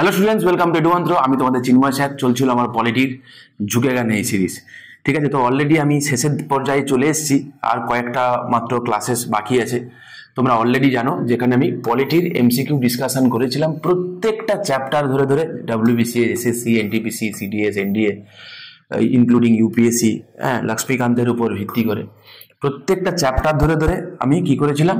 Hello students, welcome to Edumantra. আমি তোমাদের চিন্ময় sir. চলছিল আমার পলিটির ঝুঁকেগা নেই সিরিজ। ঠিক আছে, তো অলরেডি আমি শেষের পর্যায়ে চলে এসেছি, আর কয়েকটা মাত্র ক্লাসেস বাকি আছে। তোমরা অলরেডি জানো, যেখানে আমি পলিটির এমসিকিউ ডিসকাশন করেছিলাম প্রত্যেকটা চ্যাপ্টার ধরে ধরে, WBC, SSC, NTPC, CDS, NDA, including UPSC, লক্ষ্মীকান্তের উপর ভিত্তি করে প্রত্যেকটা চ্যাপ্টার ধরে ধরে আমি কি করেছিলাম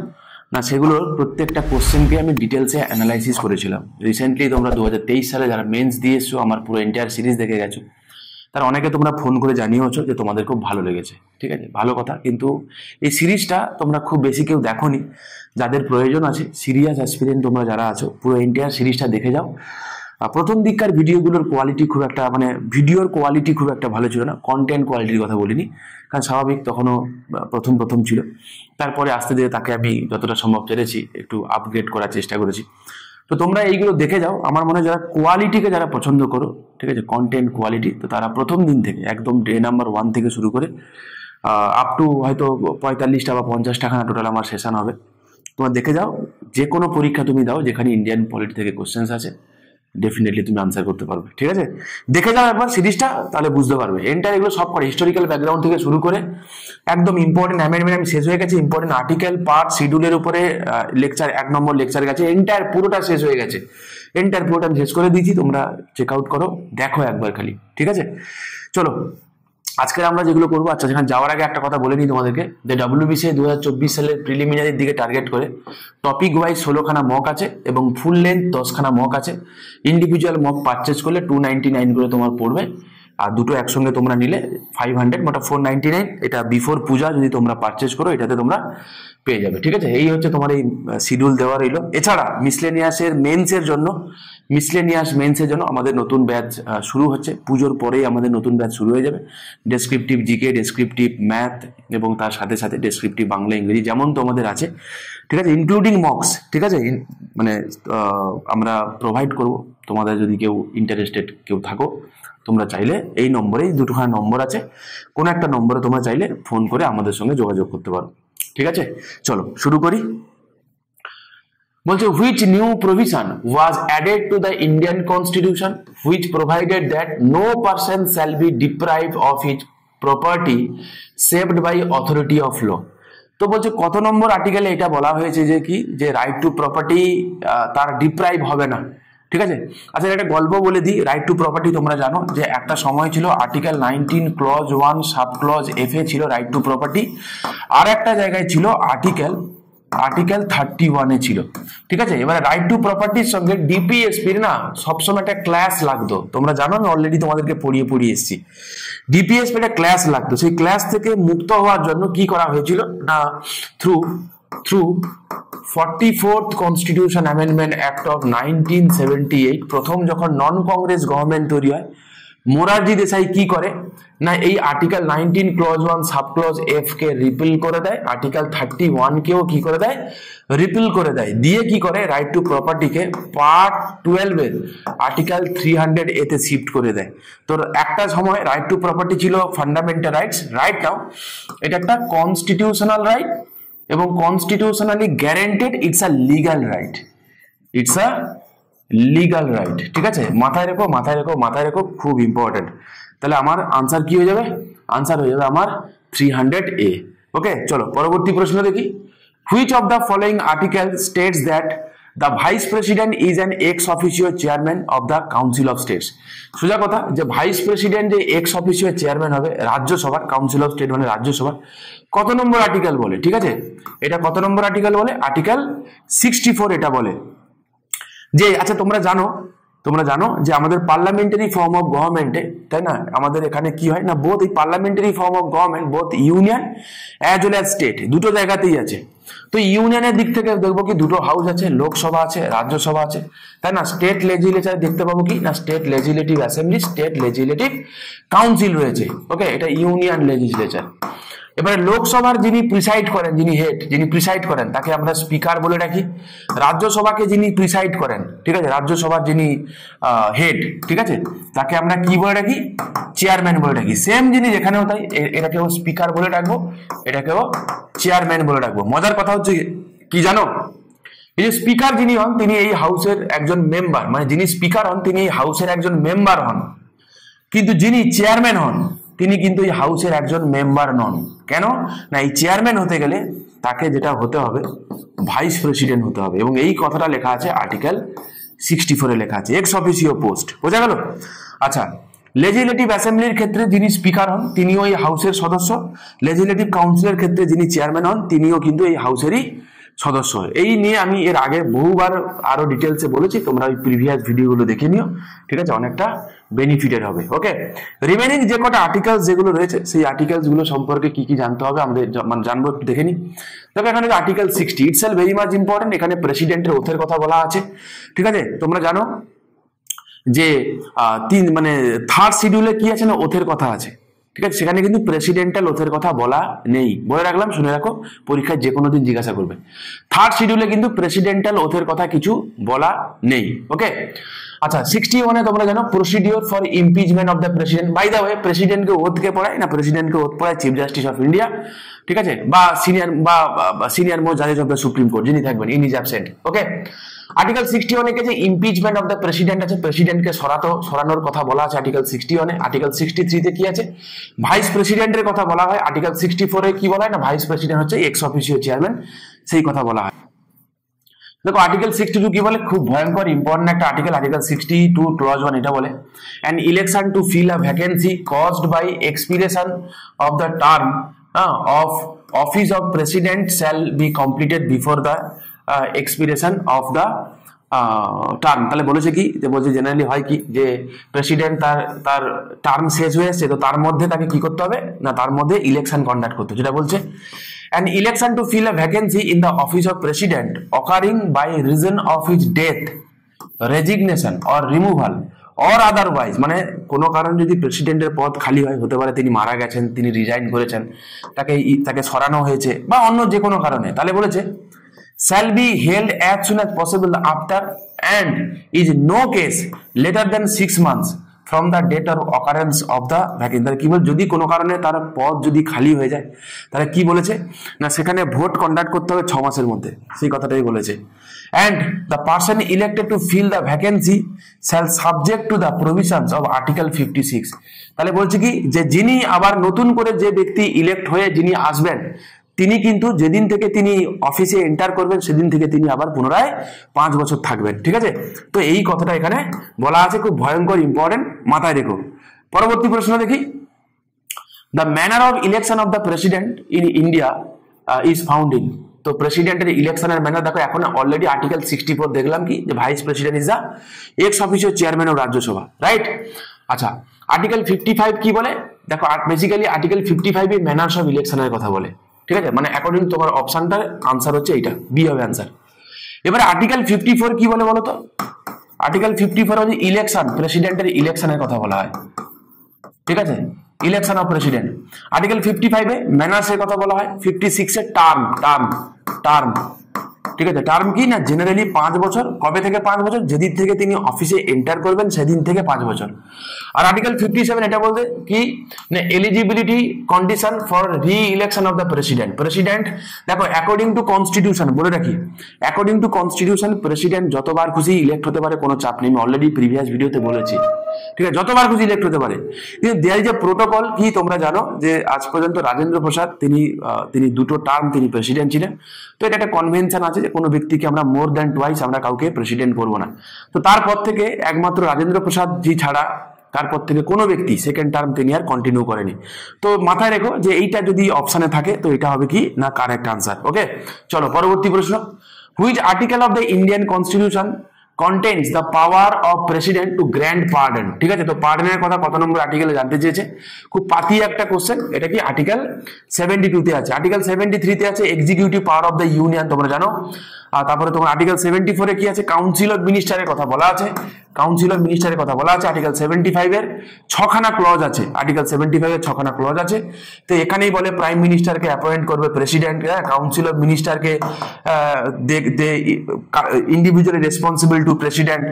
না, সেগুলোর প্রত্যেকটা কোশ্চেনকে আমি ডিটেলসে অ্যানালাইসিস করেছিলাম। রিসেন্টলি তোমরা 2023 সালে যারা মেন্স দিয়ে এসছো, আমার পুরো এন্টায়ার সিরিজ দেখে গেছো, তার অনেকে তোমরা ফোন করে জানিয়েছো যে তোমাদের খুব ভালো লেগেছে। ঠিক আছে, ভালো কথা, কিন্তু এই সিরিজটা তোমরা খুব বেশি কেউ দেখোনি। যাদের প্রয়োজন আছে, সিরিয়াস অ্যাসপিরেন্ট তোমরা যারা আছো, পুরো এন্টায়ার সিরিজটা দেখে যাও। প্রথম দিককার ভিডিওগুলোর কোয়ালিটি খুব একটা, মানে ভিডিওর কোয়ালিটি খুব একটা ভালো ছিল না, কন্টেন্ট কোয়ালিটির কথা বলিনি, কারণ স্বাভাবিক তখনও প্রথম প্রথম ছিল। তারপরে আস্তে ধীরে তাকে আমি যতটা সম্ভব পেরেছি একটু আপগ্রেড করার চেষ্টা করেছি। তো তোমরা এইগুলো দেখে যাও। আমার মনে হয় যারা কোয়ালিটিকে যারা পছন্দ করো, ঠিক আছে, কন্টেন্ট কোয়ালিটি, তো তারা প্রথম দিন থেকে একদম ডে নাম্বার 1 থেকে শুরু করে আপ টু হয়তো 45টা বা 50টা খানা টোটাল আমার সেশন হবে। তোমরা দেখে যাও, যে কোনো পরীক্ষা তুমি দাও যেখানে ইন্ডিয়ান পলিটি থেকে কোশ্চেন্স আছে, ডেফিনেটলি তুমি আনসার করতে পারবে। ঠিক আছে, দেখে যাও একবার সিরিজটা, তাহলে বুঝতে পারবে। এন্টার এগুলো সব করে হিস্টোরিক্যাল ব্যাকগ্রাউন্ড থেকে শুরু করে একদম ইম্পর্টেন্ট অ্যামেন্ডমেন্ট আমি শেষ হয়ে গেছে, ইম্পর্টেন্ট আর্টিকেল, পার্ট, শিডিউলের উপরে লেকচার, 1 নম্বর লেকচার গেছে, এন্টার পুরোটা শেষ হয়ে গেছে। এন্টার পুরোটা আমি শেষ করে দিয়েছি, তোমরা চেক আউট করো, দেখো একবার খালি। ঠিক আছে, চলো আজকে আমরা যেগুলো করবো। আচ্ছা, সেখানে যাওয়ার আগে একটা কথা বলে নিই তোমাদেরকে, যে ডাব্লিউবিসি 2024 সালের প্রিলিমিনারির দিকে টার্গেট করে টপিক ওয়াইজ 16খানা মক আছে এবং ফুল লেন্থ 10খানা মক আছে। ইন্ডিভিজুয়াল মক পারচেজ করলে 299 করে তোমার পড়বে, আর দুটো একসঙ্গে তোমরা নিলে 500, মোটা 499। এটা বিফোর পূজা যদি তোমরা পারচেজ করো, এটাতে তোমরা পেয়ে যাবে। ঠিক আছে, এই হচ্ছে তোমার এই শিডিউল দেওয়া রইলো। এছাড়া মিসলেনিয়াসের মেন্সের জন্য, আমাদের নতুন ব্যাচ শুরু হচ্ছে। পুজোর পরেই আমাদের নতুন ব্যাচ শুরু হয়ে যাবে। ডেসক্রিপটিভ জিকে, ডেসক্রিপটিভ ম্যাথ এবং তার সাথে সাথে ডেসক্রিপটিভ বাংলা, ইংরেজি যেমন তোমাদের আছে, ঠিক আছে, ইনক্লুডিং মক্স। ঠিক আছে, মানে আমরা প্রোভাইড করব তোমাদের। যদি কেউ ইন্টারেস্টেড কেউ থাকো, তোমরা চাইলে এই নম্বরেই, দুটোখানা নম্বর আছে, কোনো একটা নম্বরে তোমরা চাইলে ফোন করে আমাদের সঙ্গে যোগাযোগ করতে পারো। ঠিক আছে, চলো শুরু করি। বলছে, which new provision was added to the Indian Constitution which provided that no person shall be deprived of his property saved by authority of law? তো বলছে কত নম্বর আর্টিকেলে এটা বলা হয়েছে যে কি, যে রাইট টু প্রপার্টি তার ডিপ্রাইভ হবে না। ঠিক আছে, আচ্ছা একটা গল্প বলে দিই। রাইট টু প্রপার্টি তোমরা জানো যে একটা সময় ছিল article 19 clause 1 sub clause F এ ছিল রাইট টু প্রপার্টি, আর একটা জায়গায় ছিল আর্টিকেল 31 ছিল। ঠিক আছে, এবারে রাইট টু প্রপার্টির সঙ্গে ডিপিএসপির না সবসময় একটা ক্লাস লাগতো। তোমরা জানো, আমি অলরেডি তোমাদেরকে পড়িয়ে এসেছি। ডিপিএসপি একটা ক্লাস লাগতো। সেই ক্লাস থেকে মুক্ত হওয়ার জন্য কি করা হয়েছিল না, through 44th constitution amendment act of 1978 প্রথম যখন নন কংগ্রেস গভর্নমেন্ট তৈরি হয়, মোরারজি দেশাই কি করে না, এই article 19 clause 1 sub clause F কে রিপিল করে দেয়, আর্টিকেল 31 কেও কি করে দেয়, রিপিল করে দেয়, দিয়ে কি করে রাইট টু প্রপার্টিকে পার্ট 12 এর আর্টিকেল 300 এতে শিফট করে দেয়। তো একটা সময় রাইট টু প্রপার্টি ছিল ফান্ডামেন্টাল রাইটস, রাইট নাও এটা একটা কনস্টিটিউশনাল রাইট এবং constitutionally guaranteed, it's a legal right, it's a legal right. ঠিক আছে, মাথায় রেখো, খুব ইম্পর্টেন্ট। তাহলে আমার আনসার কি হয়ে যাবে, আনসার হয়ে যাবে আমার 300A। ওকে, চলো পরবর্তী প্রশ্ন দেখি। Which of the following article states that the vice president is an x officio chairman of the council of states? সোজা কথা, যে ভাইস প্রেসিডেন্ট যে এক্স অফিসিও চেয়ারম্যান হবে রাজ্যসভার, কাউন্সিল অফ স্টেট মানে রাজ্যসভার, কত নম্বর আর্টিকেল বলে? ঠিক আছে, এটা কত নম্বর আর্টিকেল বলে? আর্টিকেল 64 এটা বলে যে, আচ্ছা তোমরা জানো যে আমাদের পার্লামেন্টারি ফর্ম অফ গভর্নমেন্টে, তাই না, আমাদের এখানে কি হয় না, বোথ এই parliamentary form of government both union as well as state, দুটো জায়গাতেই আছে। তো ইউনিয়নের দিক থেকে দেখবো কি দুটো হাউস আছে, লোকসভা আছে, রাজ্যসভা আছে, তাই না। স্টেট লেজিসলেচার দেখতে পাবো কি না, state legislative assembly, state legislative council রয়েছে। ওকে, এটা ইউনিয়ন লেজিসলেচার। এবারে লোকসভার যিনি প্রিসাইড করেন, যিনি হেড, যিনি প্রিসাইড করেন, তাকে আমরা স্পিকার বলে রাখি। রাজ্যসভাকে যিনি প্রিসাইড করেন, ঠিক আছে, রাজ্যসভার যিনি হেড, ঠিক আছে, তাকে আমরা কি বলে রাখি, চেয়ারম্যান বলে রাখি। সেম জিনিস এখানেও তাই, এটাকেও স্পিকার বলে রাখবো, এটাকেও চেয়ারম্যান বলে রাখবো। মজার কথা হচ্ছে কি জানো, এই যে স্পিকার যিনি হন তিনি এই হাউসের একজন মেম্বার, মানে যিনি স্পিকার হন তিনি এই হাউসের একজন মেম্বার হন, কিন্তু যিনি চেয়ারম্যান হন তিনি কিন্তু এই হাউসের একজন মেম্বার নন। কেন না, এই চেয়ারম্যান হতে গেলে তাকে যেটা হতে হবে ভাইস প্রেসিডেন্ট হতে হবে, এবং এই কথাটা লেখা আছে আর্টিকেল 64-এ লেখা আছে, এক্স অফিসিও পোস্ট। বোঝা গেল? আচ্ছা, লেজিসলেটিভ অ্যাসেম্বলির ক্ষেত্রে যিনি স্পিকার হন তিনিও এই হাউসের সদস্য, লেজিসলেটিভ কাউন্সিলের ক্ষেত্রে যিনি চেয়ারম্যান হন তিনিও কিন্তু এই হাউসেরই সদস্য। এই নিয়ে আমি এর আগে বহুবার আরো ডিটেলসে বলেছি, তোমরা ওই প্রিভিয়াস ভিডিওগুলো দেখে নিও, ঠিক আছে? অনেকটা বেনিফিটেড হবে। ওকে, রিমেনিং যে কটা আর্টিকেলস যেগুলো রয়েছে সেই আর্টিকেলস গুলো সম্পর্কে কি কি জানতে হবে আমাদের মানে জানবো, একটু দেখে নি। দেখো এখানে article 60 itself very much important. এখানে প্রেসিডেন্টের ওথের কথা বলা আছে, ঠিক আছে? তোমরা জানো যে মানে থার্ড শিডিউলে কি আছে না, ওথের কথা আছে, ঠিক আছে? সেখানে কিন্তু প্রেসিডেন্টাল ওথের কথা বলা নেই, বলে রাখলাম, শুনে রাখো, পরীক্ষায় যে কোনো দিন জিজ্ঞাসা করবে। থার্ড শিডিউলে কিন্তু প্রেসিডেন্টাল ওথের কথা কিছু বলা নেই। ওকে, আচ্ছা 61-এ তোমরা জানো procedure for impeachment of the president. By the way, প্রেসিডেন্টকে ওথকে পড়ায় না, প্রেসিডেন্টকে ওথ পড়ায় চিফ জাস্টিস অফ ইন্ডিয়া, ঠিক আছে? বা সিনিয়র মোস্ট জাজ অফ দ্য সুপ্রিম কোর্ট যিনি থাকবেন, in is absent. Okay, article 61-এ যে ইমপিচমেন্ট অফ দ্য প্রেসিডেন্ট আছে, প্রেসিডেন্টকে সরানোর কথা বলা আছে আর্টিকেল 61-এ। আর্টিকেল 63-তে কি আছে, ভাইস প্রেসিডেন্টের কথা বলা হয়। আর্টিকেল 64-এ কি বলা হয় না, ভাইস প্রেসিডেন্ট হচ্ছে এক্স অফিসিও চেয়ারম্যান, সেই কথা বলা হয়। দেখো আর্টিকেল 62 কি বলে, খুব ভয়ঙ্কর ইম্পর্টেন্ট একটা আর্টিকেল। আর্টিকেল 62 ক্লজ 1 এটা বলে, an election to fill a vacancy caused by expiration of the term of office of president shall be completed before the expiration of the term. তাহলে বলেছে কি, যে বলছে জেনারেলি হয় কি, যে প্রেসিডেন্ট তার টার্ম শেষ হয়ে এসছে, তো তার মধ্যে তাকে কি করতে হবে না, তার মধ্যে ইলেকশন কন্ডাক্ট করতে, যেটা বলছে an election to fill a vacancy in the office of president occurring by reason of his death, resignation or removal or otherwise, মানে কোনো কারণ যদি প্রেসিডেন্টের পদ খালি হয়, হতে পারে তিনি মারা গেছেন, তিনি রিজাইন করেছেন, তাকে সরানো হয়েছে, বা অন্য যে কোনো কারণে, তাহলে বলেছে shall be held as soon as possible after and is no case later than 6 months from the date or occurrence of the vacancy। তাহলে কি বল, যদি কোনো কারণে তার পদ যদি খালি হয়ে যায়, তাহলে কি বলেছে না, সেখানে ভোট কন্ডাক্ট করতে হবে 6 মাসের মধ্যে, সেই কথাটাই বলেছে। and the person elected to fill the vacancy shall subject to the provisions of article 56। তাহলে বলছে কি, যে যিনি আবার নতুন করে যে ব্যক্তি ইলেক্ট হয়ে যিনি আসবেন, তিনি কিন্তু যেদিন থেকে তিনি অফিসে এন্টার করবেন সেদিন থেকে তিনি আবার পুনরায় 5 বছর থাকবেন, ঠিক আছে? তো এই কথাটা এখানে বলা আছে, খুব ভয়ঙ্কর ইম্পর্টেন্ট, মাথায় রেখো। পরবর্তী প্রশ্ন দেখি, the manner of election of the president in India is found in. তো প্রেসিডেন্টের ইলেকশনের ম্যানার দেখো, এখন অলরেডি আর্টিকেল 64 দেখলাম কি, যে vice president is the x officio chairman of Rajya Sabha, right? আচ্ছা, আর্টিকেল 55 কি বলে, দেখো বেসিক্যালি আর্টিকেল 55 ম্যানার্স অফ ইলেকশনের কথা বলে, ঠিক আছে? মানে অ্যাকর্ডিং তোমার অপশনটার আনসার হচ্ছে এইটা, বি হবে আনসার। এবারে আর্টিকেল 54 কি বলে বলো তো, আর্টিকেল 54 হচ্ছে ইলেকশন, প্রেসিডেন্টের ইলেকশনের কথা বলা হয়, ঠিক আছে? Election of president. আর্টিকেল 55-এ ম্যানার্সের কথা বলা হয়। 56-এ টার্ম, ঠিক আছে? টার্ম কি না, জেনারেলি 5 বছর। কবে থেকে 5 বছর? যেদিন থেকে তিনি অফিসে এন্টার করবেন সেদিন থেকে 5 বছর। আর আর্টিকেল 57 এটা বলতে কি না, এলিজিবিলিটি কন্ডিশন ফর রি ইলেকশন অফ দ্য প্রেসিডেন্ট দেখো অ্যাকর্ডিং টু কনস্টিটিউশন, বলে রাখি অ্যাকর্ডিং টু কনস্টিটিউশন প্রেসিডেন্ট যতবার খুশি ইলেক্ট হতে পারে, কোনো চাপ নেই, আমি অলরেডি প্রিভিয়াস ভিডিওতে বলেছি, ঠিক আছে? যতবার খুশি ইলেক্ট হতে পারে, কিন্তু দেয়ার ইজ এ প্রোটোকল। কি তোমরা জানো যে আজ পর্যন্ত রাজেন্দ্র প্রসাদ তিনি 2টো টার্ম তিনি প্রেসিডেন্ট ছিলেন, তো এটা একটা কনভেনশন আছে যে কোনো ব্যক্তিকে আমরা মোর দ্যান টুয়াইস আমরা কাউকে প্রেসিডেন্ট করবো না। তো তারপর থেকে একমাত্র রাজেন্দ্র প্রসাদ জি ছাড়া তারপর থেকে কোনো ব্যক্তি সেকেন্ড টার্ম তিনি আর কন্টিনিউ করেনি। তো মাথায় রেখো যে এইটা যদি অপশনে থাকে তো এটা হবে কি না, কারেক্ট আনসার। ওকে, চলো পরবর্তী প্রশ্ন, which article of the Indian constitution contains the power of president to grant pardon। ঠিক আছে, তো পার্ডনের কথা কত নম্বর আর্টিকেলে জানতে চেয়েছে, খুব পাতি একটা কোশ্চেন। এটা কি আর্টিকেল 72 তে আছে, আর্টিকেল 73 তে আছে executive power of the union, তোমরা জানো। আর তারপরে তোমার আর্টিকেল 74 এ কি আছে, কাউন্সিল অফ মিনিস্টারের কথা বলা আছে, আর্টিকেল 75 এর 6খানা ক্লজ আছে, আর্টিকেল 75 এর 6খানা ক্লজ আছে। তো এখানেই বলে প্রাইম মিনিস্টারকে অ্যাপয়েন্ট করবে প্রেসিডেন্ট, কাউন্সিল অফ মিনিস্টারকে individually responsible to president,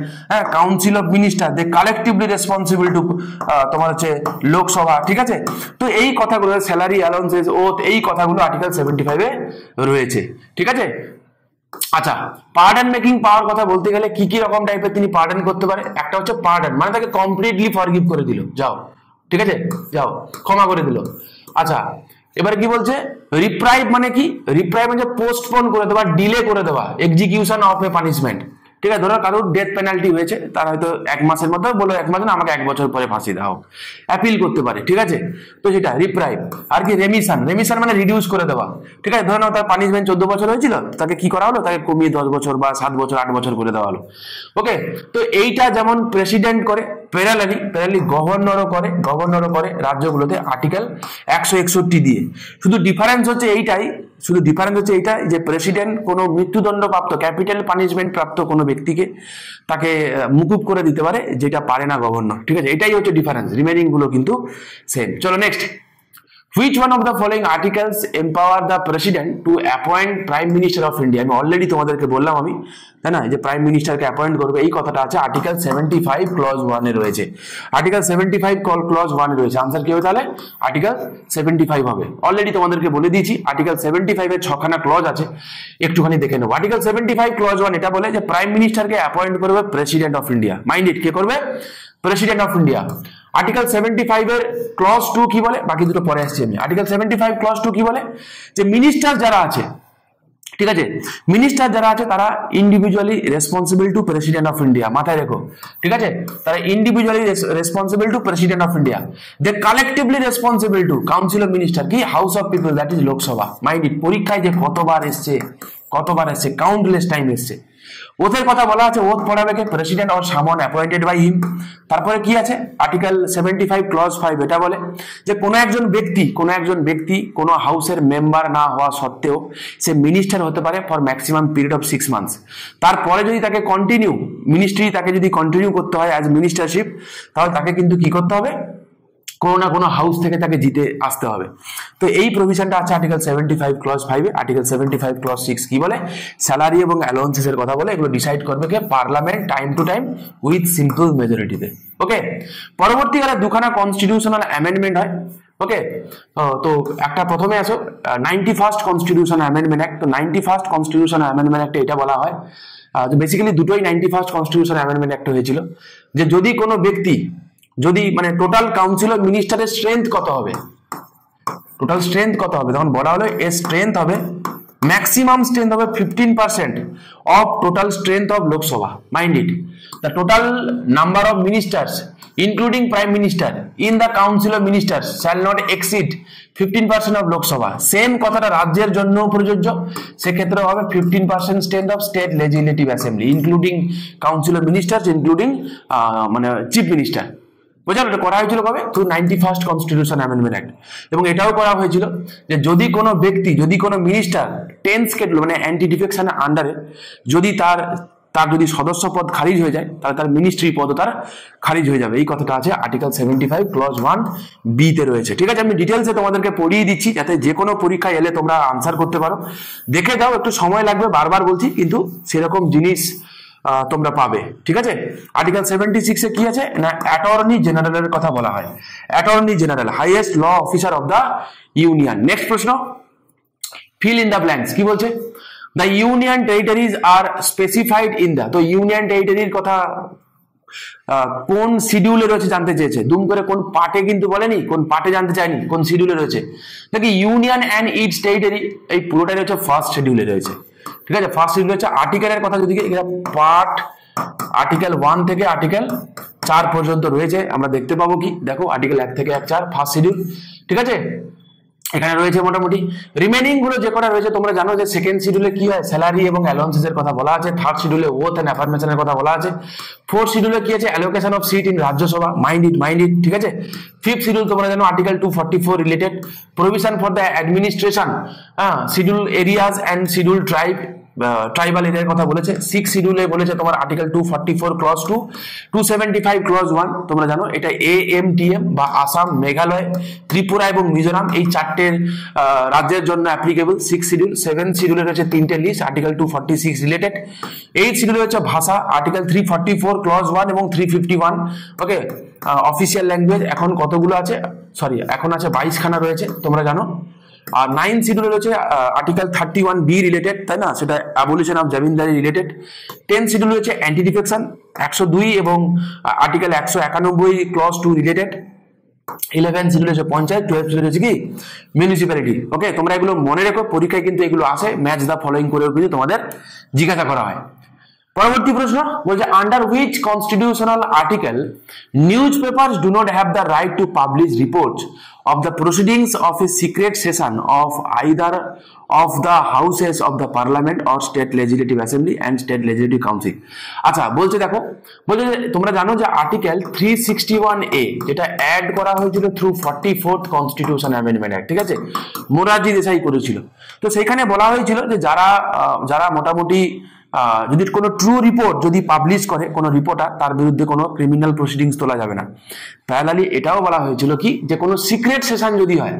council of minister they collectively responsible to তোমার হচ্ছে লোকসভা। ঠিক আছে, তো এই কথাগুলো স্যালারি অ্যালাউন্সেস ওথ, এই কথাগুলো আর্টিকেল 75 এ রয়েছে। ঠিক আছে, আচ্ছা, পার্ডন মেকিং পাওয়ার কথা বলতে গেলে কি কি রকম টাইপের তিনি পার্ডন করতে পারে। একটা হচ্ছে পার্ডন, মানে তাকে কমপ্লিটলি ফরগিভ করে দিল, যাও ঠিক আছে, যাও ক্ষমা করে দিল। আচ্ছা, এবারে কি বলছে রিপ্রাইভ, মানে কি রিপ্রাইভ মানে পোস্টপোন করে দেওয়া, ডিলে করে দেওয়া এক্সিকিউশন অফ এ পানিশমেন্ট। ঠিক আছে, ধরো কারোর ডেথ পেনাল্টি হয়েছে, তার হয়তো 1 মাসের মধ্যে বলো 1 মাস না, আমাকে 1 বছর পরে ফাঁসি দাও, অ্যাপিল করতে পারে। ঠিক আছে, তো সেটা রিপ্রাইভ। আর কি রেমিশন, রেমিশন মানে রিডিউস করে দেওয়া। ঠিক আছে, ধরো তার পানিশমেন্ট 14 বছর হয়েছিল, তাকে কি করা হলো, তাকে কমিয়ে 10 বছর বা 7 বছর 8 বছর করে দেওয়া হলো। ওকে, তো এইটা যেমন প্রেসিডেন্ট করে, প্যারালি গভর্নরও করে রাজ্যগুলোতে আর্টিকেল 161 দিয়ে। শুধু ডিফারেন্স হচ্ছে এইটাই, যে প্রেসিডেন্ট কোনো মৃত্যুদণ্ড প্রাপ্ত ক্যাপিটাল পানিশমেন্ট প্রাপ্ত কোনো ব্যক্তিকে তাকে মুকুব করে দিতে পারে, যেটা পারে না গভর্নর। ঠিক আছে, এটাই হচ্ছে ডিফারেন্স, রিমেনিং গুলো কিন্তু সেম। চলো next, which one of the following articles empower the president to appoint prime minister of India? আমি অলরেডি তোমাদেরকে বললাম, আমি তাই না, যে প্রাইম মিনিস্টারকে অ্যাপয়েন্ট করবে, এই কথাটা আছে আর্টিকেল 75 ক্লজ 1 এ রয়েছে। আর্টিকেল 75 ক্লজ 1 এ রয়েছে। আনসার কি হবে তাহলে? আর্টিকেল 75 হবে। অলরেডি তোমাদেরকে বলে দিয়েছি আর্টিকেল 75 এর 6খানা ক্লজ আছে, একটুখানি দেখে নেবো। আর্টিকেল 75 ক্লজ 1 এটা বলে যে প্রাইম মিনিস্টারকে অ্যাপয়েন্ট করবে president of India. Mind it, কে করবে? President of India. আর্টিকেল 75 এর ক্লজ 2 কি বলে, বাকি দুটো পরে আসছি আমি। আর্টিকেল 75 ক্লজ 2 কি বলে, যে মিনিস্টার যারা আছে, ঠিক আছে, মিনিস্টার যারা আছে তারা individually responsible to president of India. মাথায় রেখো, ঠিক আছে, তারা individually responsible to president of India. They collectively responsible to council of minister, কি house of people, that is Lok Sabha. Mind it, পরীক্ষায় যে কতবার এসছে, কাউন্টলেস টাইম এসছে। ওথের কথা বলা আছে, ওথ পড়াবে কে? প্রেসিডেন্ট অর সামন অ্যাপয়েন্টেড বাই হিম। তারপরে কি আছে? আর্টিকেল 75 ক্লজ 5 এটা বলে যে কোনো একজন ব্যক্তি কোনো হাউসের মেম্বার না হওয়া সত্ত্বেও সে মিনিস্টার হতে পারে for maximum period of 6 months. তারপরে যদি তাকে কন্টিনিউ করতে হয় অ্যাজ মিনিস্টারশিপ, তাহলে তাকে কিন্তু কি করতে হবে? কোনো না কোনো হাউস থেকে তাকে জিতে আসতে হবে। তো এই প্রভিশনটা আছে আর্টিকেল 75 ক্লজ 5 এ। আর্টিকেল 75 ক্লজ 6 কি বলে? স্যালারি এবং অ্যালাউন্সেস এর কথা বলে। এগুলো ডিসাইড করবে কে? Parliament, time to time with simple মেজরিটিতে। ওকে, পরবর্তীকালে দুখানা কনস্টিটিউশনাল অ্যামেন্ডমেন্ট হয়। ওকে, তো একটা প্রথমে আসো 91st কনস্টিটিউশন অ্যামেন্ডমেন্ট অ্যাক্ট। তো 91st কনস্টিটিউশন অ্যামেন্ডমেন্ট অ্যাক্টে এটা বলা হয়, বেসিক্যালি দুটোই 91st কনস্টিটিউশন অ্যামেন্ডমেন্ট অ্যাক্ট হয়েছিল, যে যদি কোনো ব্যক্তি মানে টোটাল কাউন্সিল অফ মিনিস্টারের স্ট্রেংথ কত হবে, তখন বলা হলো এর স্ট্রেংথ হবে, ম্যাক্সিমাম স্ট্রেংথ হবে 15% of total strength of Lok Sabha. Mind it, the total number of ministers including prime minister in the council of ministers shall not exceed 15% of Lok Sabha. Same কথাটা রাজ্যের জন্য প্রযোজ্য, সেক্ষেত্রে হবে 15% strength of state legislative assembly including council of ministers including মানে chief minister. বুঝলেন, এটা করা হয়েছিল কবে? Through 91st constitution amendment act. এবং এটাও করা হয়েছিল যে যদি কোনো মিনিস্টার 10th শিডিউল মানে অ্যান্টি ডিফেকশনের আন্ডারে যদি তার যদি সদস্য পদ খারিজ হয়ে যায়, তাহলে তার মিনিস্ট্রি পদও তার খারিজ হয়ে যাবে। এই কথাটা আছে আর্টিকেল 75 ক্লজ 1 বি তে রয়েছে। ঠিক আছে, আমি ডিটেলসে তোমাদেরকে পড়িয়ে দিচ্ছি যাতে যে কোনো পরীক্ষায় এলে তোমরা আনসার করতে পারো। দেখে দাও, একটু সময় লাগবে, বারবার বলছি, কিন্তু সেরকম জিনিস তোমরা পাবে। ঠিক আছে, আর্টিকেল 76 এ কি আছে না, অ্যাটর্নি জেনারেলের কথা বলা হয়। Attorney general highest law officer of the union. Next প্রশ্ন, ফিল ইন দ্য ব্ল্যাঙ্কস। কি বলছে? The union territories are specified in the. তো ইউনিয়ন টেরিটরির কথা কোন শিডিউলে রয়েছে জানতে চেয়েছে, দুম করে কোন পার্টে কিন্তু বলেনি, কোন পার্টে জানতে চায়নি, কোন শিডিউলে রয়েছে। দেখি ইউনিয়ন অ্যান্ড ইটস টেরিটরি এই পুরোটাই রয়েছে ফার্স্ট শিডিউলে রয়েছে। ঠিক আছে, ফার্স্ট শিডিউল হচ্ছে আর্টিকেলের কথা যদি পার্ট আর্টিকেল 1 থেকে আর্টিকেল 4 পর্যন্ত রয়েছে। আমরা দেখতে পাবো কি, দেখো আর্টিকেল 1 থেকে 4 ফার্স্ট শিডিউল। ঠিক আছে, এখানে রয়েছে মোটামুটি। রিমেনিং গুলো যে কটা রয়েছে তোমরা জানো যে সেকেন্ড শিডিউলে কি হয়, স্যালারি এবং অ্যালাউন্সেস এর কথা বলা আছে। থার্ড শিডিউলে ওথ এন্ড অ্যাফার্মেশনের কথা বলা আছে। ফোর্থ শিডিউলে কি আছে, allocation of seat in Rajya Sabha. Mind it. ঠিক আছে, ফিফথ শিডিউল তোমরা জানো article 244 related provision for the administration schedule areas and schedule tribal এরিয়ার কথা বলেছে। 6 শিডিউলে বলেছে তোমার আর্টিকেল 244 ক্লজ 2, 275 ক্লজ 1 তোমরা জানো, এটা AMTM বা আসাম, মেঘালয়, ত্রিপুরা এবং মিজোরাম এই চারটের রাজ্যের জন্য অ্যাপ্লিকেবল। 6 শিডিউল। 7 শিডিউলে রয়েছে 3টে লিস্ট, আর্টিকেল 246 রিলেটেড। 8 শিডিউলে হচ্ছে ভাষা, আর্টিকেল 344 ক্লজ 1 এবং 351। ওকে, অফিসিয়াল ল্যাঙ্গুয়েজ এখন কতগুলো আছে, এখন আছে 22 খানা রয়েছে তোমরা জানো। আর 9 শিডিউলে রয়েছে আর্টিকেল 31B রিলেটেড, তাই না, সেটা অ্যাবলিশন অফ জমিনদারি রিলেটেড। 10 শিডিউল রয়েছে অ্যান্টি ডিফেকশন 102 এবং আর্টিকেল 191 ক্লজ 2 রিলেটেড। 11 শিডিউল রয়েছে পঞ্চায়েত, 12 শিডিউল রয়েছে কি মিউনিসিপ্যালিটি। ওকে, তোমরা এগুলো মনে রেখো, পরীক্ষায় কিন্তু এগুলো আসে, ম্যাচ দা ফলোইং করেও কিন্তু তোমাদের জিজ্ঞাসা করা হয়। পরবর্তী প্রশ্ন বলছে under which constitutional article news papers do not have the right to publish reports of the proceedings of a secret session of either of the houses of the parliament or state legislative assembly and state legislative council। আচ্ছা, বলছে দেখো, বলছে তোমরা জানো যে article 361A যেটা add করা হয়েছিল through 44th constitution amendment act, ঠিক আছে, মোরারজি দেশাই করেছিল। তো সেইখানে বলা হয়েছিল যে যারা মোটামুটি যদি কোনো ট্রু রিপোর্ট যদি পাবলিশ করে কোনো রিপোর্টার, তার বিরুদ্ধে কোনো ক্রিমিনাল প্রসিডিংস তোলা যাবে না। প্যারালালি এটাও বলা হয়েছিল কি যে কোনো সিক্রেট সেশন যদি হয়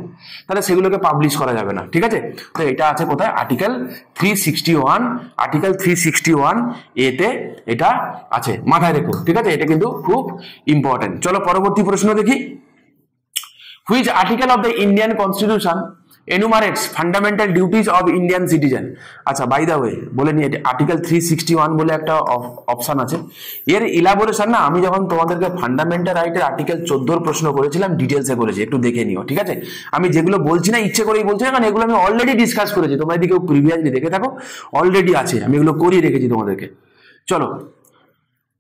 তাহলে সেগুলোকে পাবলিশ করা যাবে না, ঠিক আছে। তো এটা আছে কোথায়, আর্টিকেল 361, আর্টিকেল 361 এতে এটা আছে, মাথায় রেখো, ঠিক আছে, এটা কিন্তু খুব ইম্পর্টেন্ট। চলো পরবর্তী প্রশ্ন দেখি। Which article of the Indian constitution enumerates fundamental duties of Indian citizen। আচ্ছা, বাই দা ওয়ে বলে নিয়ে আর্টিকেল 361 বলে একটা অপশন আছে, এর ইলাবোরেশন না আমি যখন তোমাদেরকে ফান্ডামেন্টাল রাইটের আর্টিকেল 14 প্রশ্ন করেছিলাম ডিটেলসে করেছি, একটু দেখে নিও, ঠিক আছে। আমি যেগুলো বলছি না ইচ্ছে করেই বলছি না, কারণ এগুলো আমি অলরেডি ডিসকাস করেছি, তোমরা যদি কেউ প্রিভিয়াসলি দেখে থাকো অলরেডি আছে, আমি এগুলো করিয়ে রেখেছি তোমাদেরকে। চলো,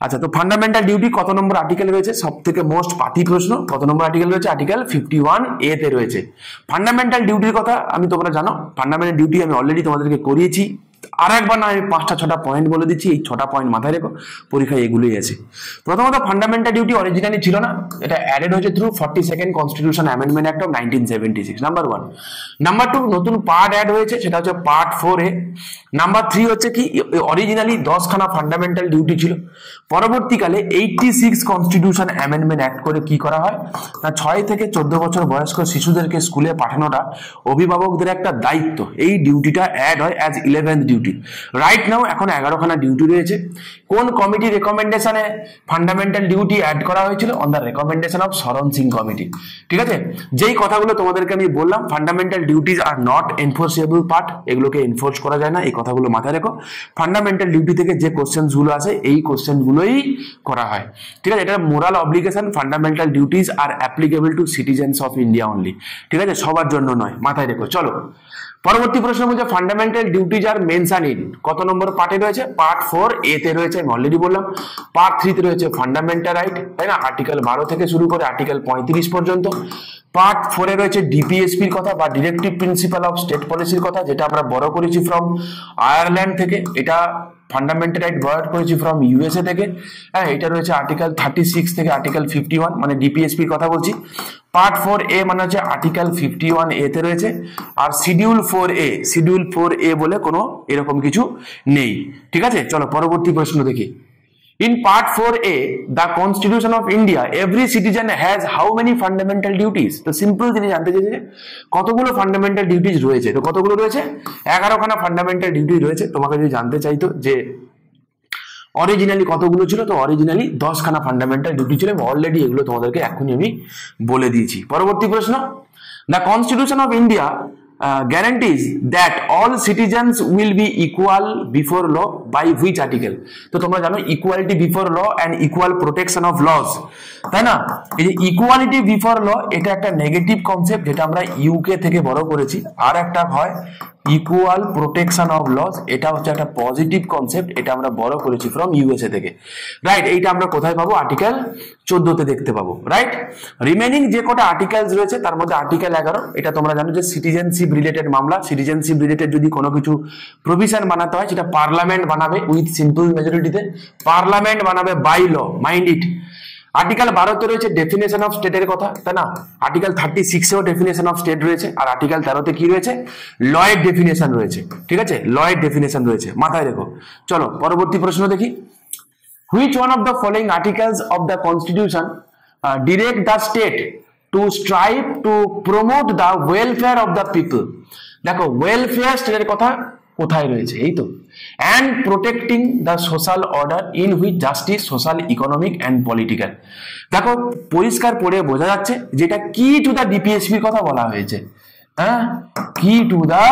আচ্ছা, তো ফান্ডামেন্টাল ডিউটি কত নম্বর আর্টিকেল রয়েছে, সব থেকে মোস্ট পাতি প্রশ্ন, কত নম্বর আর্টিকেল রয়েছে, আর্টিকেল 51A তে রয়েছে ফান্ডামেন্টাল ডিউটির কথা। আমি তোমরা জানো ফান্ডামেন্টাল ডিউটি আমি অলরেডি তোমাদেরকে করিয়েছি, আর একবার না আমি 5টা-6টা পয়েন্ট বলে দিচ্ছি, এই 6টা পয়েন্ট মাথায় রেখো, পরীক্ষায় এগুলোই আছে। প্রথমত ফান্ডামেন্টাল ডিউটি অরিজিনালি ছিল না, এটা অ্যাডেড হয়েছে through 42nd constitution amendment act of 1976, number 1। Number 2, নতুন পার্ট অ্যাড হয়েছে, সেটা হচ্ছে পার্ট 4A। নাম্বার 3 হচ্ছে কি, অরিজিনালি 10খানা ফান্ডামেন্টাল ডিউটি ছিল, পরবর্তীকালে 86 কনস্টিটিউশন অ্যামেন্ডমেন্ট অ্যাক্ট করে কি করা হয় না 6 থেকে 14 বছর বয়স্ক শিশুদেরকে স্কুলে পাঠানোটা অভিভাবকদের একটা দায়িত্ব, এই ডিউটিটা অ্যাড হয় as 11th duty. Right now এখন 11খানা ডিউটি রয়েছে। কোন কমিটির রেকমেন্ডেশনে ফান্ডামেন্টাল ডিউটি অ্যাড করা হয়েছিল? অন দ্য রেকমেন্ডেশন অফ শরণ সিং কমিটি, ঠিক আছে। যেই কথাগুলো তোমাদেরকে আমি বললাম, fundamental duties are not enforceable part, এগুলোকে এনফোর্স করা যায় না, এই কথাগুলো মাথায় রেখো। ফান্ডামেন্টাল ডিউটি থেকে যে কোশ্চেন্স গুলো আসে এই কোশ্চেন গুলোই করা হয়, ঠিক আছে। এটা moral obligation, fundamental duties are applicable to citizens of India only, ঠিক আছে, সবার জন্য নয়, মাথায় রেখো। চলো পরবর্তী প্রশ্ন বলছে fundamental duties are mention in কত নম্বর পার্টে রয়েছে? পার্ট 4A তে রয়েছে, আমি অলরেডি বললাম। পার্ট 3 তে রয়েছে ফান্ডামেন্টাল রাইট, তাই না, আর্টিকেল 12 থেকে শুরু করে আর্টিকেল 35 পর্যন্ত। পার্ট 4 এ রয়েছে ডিপিএসপির কথা বা ডিরেক্টিভ প্রিন্সিপাল অফ স্টেট পলিসির কথা, যেটা আমরা বড় করেছি ফ্রম আয়ারল্যান্ড থেকে, এটা ফান্ডামেন্টাল রাইট বয়ার করেছি ফ্রম ইউএসএ থেকে। হ্যাঁ, এটা রয়েছে আর্টিকেল 36 থেকে আর্টিকেল 51, মানে ডিপিএসপির কথা বলছি। পার্ট 4A মানে হচ্ছে আর্টিকেল 51A তে রয়েছে। আর শিডিউল 4A বলে কোনো এরকম কিছু নেই, ঠিক আছে। চলো পরবর্তী প্রশ্ন দেখি। In part 4A, the Constitution of India, every citizen has how many fundamental duties? তো সিম্পল জিনিস জানতে চাইছে কতগুলো ফান্ডামেন্টাল ডিউটিজ রয়েছে, তো কতগুলো রয়েছে? 11খানা ফান্ডামেন্টাল ডিউটি রয়েছে। তোমাকে যদি জানতে চাইতো যে অরিজিনালি কতগুলো ছিল, তো অরিজিনালি 10খানা ফান্ডামেন্টাল ডিউটি ছিল, অলরেডি এগুলো তোমাদেরকে এখনই আমি বলে দিয়েছি। পরবর্তী প্রশ্ন, the Constitution of India guarantees that all citizens will be equal before law by which article? তো তোমরা জানো equality before law and equal protection of laws, তাই না। এই যে ইকুয়ালিটি বিফোর ল, এটা একটা নেগেটিভ কনসেপ্ট যেটা আমরা ইউকে থেকে বড় করেছি। আর একটা হয় ইকুয়াল প্রোটেকশন অফ লস, এটা হচ্ছে একটা পজিটিভ কনসেপ্ট, এটা আমরা বড় করেছি ফ্রম ইউএসএ থেকে, রাইট। এইটা আমরা কোথায় পাবো? আর্টিকেল 14 দেখতে পাবো, রাইট। রিমেনিং যে কটা আর্টিকেলস রয়েছে তার মধ্যে আর্টিকেল 11, এটা তোমরা জানো যে সিটিজেনশিপ রিলেটেড মামলা, সিটিজেনশিপ রিলেটেড যদি কোনো কিছু প্রভিশন বানাতে হয় সেটা পার্লামেন্ট বানাবে উইথ সিম্পল মেজরিটিতে, পার্লামেন্ট বানাবে by law, mind it. Article 12 তে রয়েছে ডেফিনেশন অফ স্টেটের কথা, তাই না। আর্টিকেল 36 এও ডেফিনেশন অফ স্টেট রয়েছে, আর আর্টিকেল 13 তে কি রয়েছে? ল এর ডেফিনেশন রয়েছে, ঠিক আছে, ল এর ডেফিনেশন রয়েছে, মাথায় রেখো। চলো পরবর্তী প্রশ্ন দেখি। Which one of the following articles of the constitution direct the state to strive to promote the welfare of the people? দেখো ওয়েলফেয়ার স্টেটের কথা কোথায় রয়েছে? এই তো, and protecting the social order in which justice, social, economic and political। দেখো পরিষ্কার পড়ে বোঝা যাচ্ছে যেটা কি টু দা ডিপিএসপির কথা বলা হয়েছে, হ্যাঁ, কি টু দা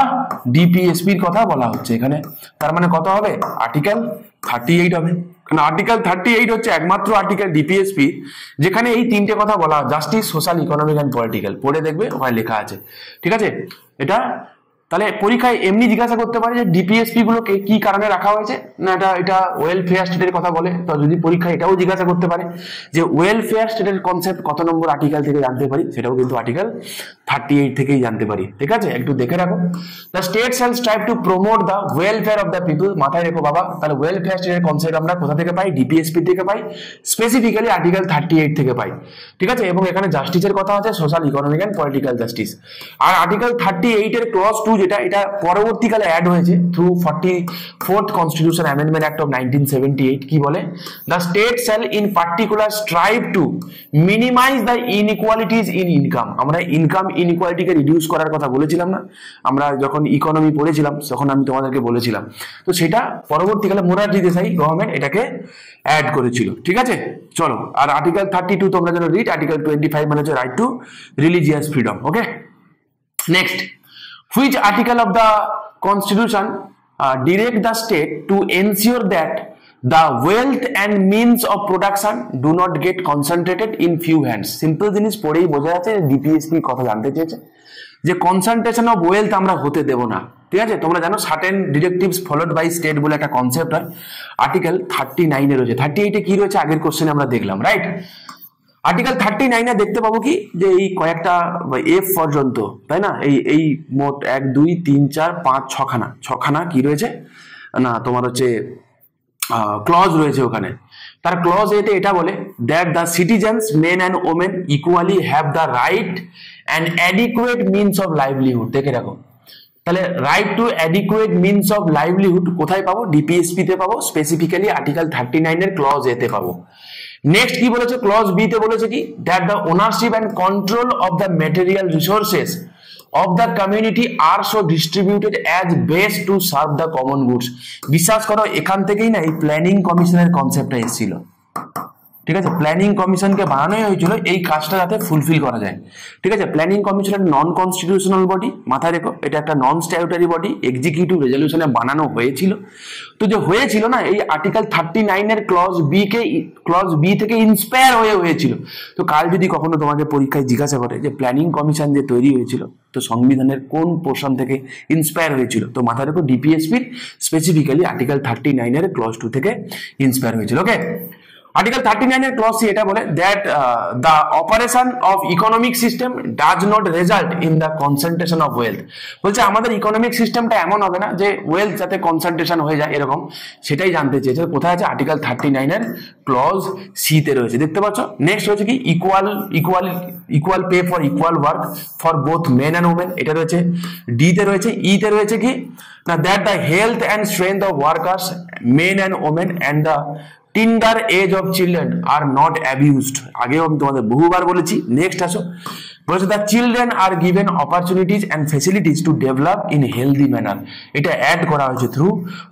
ডিপিএসপির কথা বলা হচ্ছে এখানে। তার মানে কত হবে? আর্টিকেল 38 হবে। কারণ আর্টিকেল 38 হচ্ছে একমাত্র আর্টিকেল ডিপিএসপি যেখানে এই তিনটে কথা বলা, justice, social, economic and political. পড়ে দেখবে ওখানে লেখা আছে, ঠিক আছে? এটা তাহলে পরীক্ষায় এমনি জিজ্ঞাসা করতে পারে যে ডিপিএসপি গুলোকে কি কারণে রাখা হয়েছে, না এটা ওয়েলফেয়ার স্টেটের কথা বলে। তো যদি পরীক্ষায় এটাও জিজ্ঞাসা করতে পারে যে ওয়েলফেয়ার স্টেটের কনসেপ্ট কত নম্বর আর্টিকেল থেকে জানতে পারি, সেটাও কিন্তু আর্টিকেল 38 থেকেই জানতে পারি, ঠিক আছে? একটু দেখে রাখো। The state shall strive to promote the welfare of the people. মাথায় রেখো বাবা, তাহলে ওয়েলফেয়ার স্টেটের কনসেপ্ট আমরা কোথা থেকে পাই? ডিপিএসপি থেকে পাই, স্পেসিফিক্যালি আর্টিকেল 38 থেকে পাই, ঠিক আছে? এবং এখানে জাস্টিসের কথা আছে, social, economic and political justice. আর আর্টিকেল 38 এর ক্লজ 2 যেটা, এটা পরবর্তীকালে অ্যাড হয়েছে through 44th constitution amendment act of 1978। কি বলে? The state shall in particular strive to minimise the inequalities in income. আমরা ইনকাম ইনইকুয়ালিটিকে রিডিউস করার কথা বলেছিলাম না আমরা যখন ইকোনমি পড়েছিলাম, তখন আমি তোমাদেরকে বলেছিলাম। তো সেটা পরবর্তীকালে মোরারজি দেশাই গভর্নমেন্ট এটাকে অ্যাড করেছিল, ঠিক আছে? চলো, আর আর্টিকেল 32 তোমরা যেন রিড। আর্টিকেল 25 মানে হচ্ছে right two religious freedom. Okay, next, which article of the constitution direct the state to ensure that the wealth and means of production do not get concentrated in few hands? Simple জিনিস পড়েই বোঝা যাচ্ছে DPSP কথা জানতে চেয়েছে যে concentration of wealth আমরা হতে দেব না, ঠিক আছে? তোমরা জানো certain directives followed by state বলে একটা কনসেপ্ট হয়, আর্টিকেল 39 এ রয়েছে। 38 এ কি রয়েছে আগের কোশ্চেনে আমরা দেখলাম, রাইট? আর্টিকেল 39 এ দেখতে পাবো কি যে এই কয়েকটা এফ পর্যন্ত, তাই না? এই মোট 1 2 3 4 5 ছখানা কি রয়েছে না তোমার হচ্ছে ক্লজ রয়েছে ওখানে। তার ক্লজ এতে এটা বলে that the citizens main and women equally have the right and adequate means of livelihood. দেখে রাখো, তাহলে right two adequate means of livelihood কোথায় পাবো? ডিপিএসপি তে পাবো, স্পেসিফিক্যালি আর্টিকেল 39 এর ক্লজ এতে পাবো। নেক্সট কি বলেছে? ক্লজ বি তে বলেছে কি that the ownership and control of the material resources of the community are so distributed as best to serve the common goods। বিশ্বাস করো এখান থেকেই না এই প্ল্যানিং কমিশনের কনসেপ্টটা এসেছিল, ঠিক আছে? প্ল্যানিং কমিশনকে বানানোই হয়েছিল এই কাজটা যাতে ফুলফিল করা যায়, ঠিক আছে? প্ল্যানিং কমিশন একটা নন কনস্টিটিউশনাল বডি, মাথায় রেখো, এটা একটা নন স্ট্যাটুটারি বডি, এক্সিকিউটিভ রেজলিউশনে বানানো হয়েছিল। তো যে হয়েছিল না এই আর্টিকেল 39 এর ক্লজ বি থেকে ইন্সপায়ার হয়েছিল। তো কাল যদি কখনো তোমাকে পরীক্ষায় জিজ্ঞাসা করে যে প্ল্যানিং কমিশন যে তৈরি হয়েছিল তো সংবিধানের কোন পোর্শন থেকে ইন্সপায়ার হয়েছিল, তো মাথায় রেখো ডিপিএসপির স্পেসিফিক্যালি আর্টিকেল 39 এর ক্লজ 2 থেকে ইন্সপায়ার হয়েছিল। ওকে, আর্টিকেল 39 এর ক্লজ সি এটা বলে that the operation of economic system does not result in the concentration of wealth. বলছে আমাদের ইকোনমিক সিস্টেমটা এমন হবে না যে ওয়েলথ যাতে কনসেন্ট্রেশন হয়ে যায় এরকম, সেটাই জানতে চেয়েছে। কোথায় আছে? আর্টিকেল 39 এর ক্লজ সি তে রয়েছে, দেখতে পাচ্ছ। নেক্সট হচ্ছে কি equal pay for equal work for both main and women, এটা রয়েছে। ডি তে রয়েছে, ই তে রয়েছে কি না that the health and strength of workers men and women and the tender age of children are not abused. আগেও আমি তোমাদের বহুবার বলেছি। নেক্সট আসো, বলেছে the children are given opportunities and facilities to develop in healthy manner. এটা add করা হয়েছে through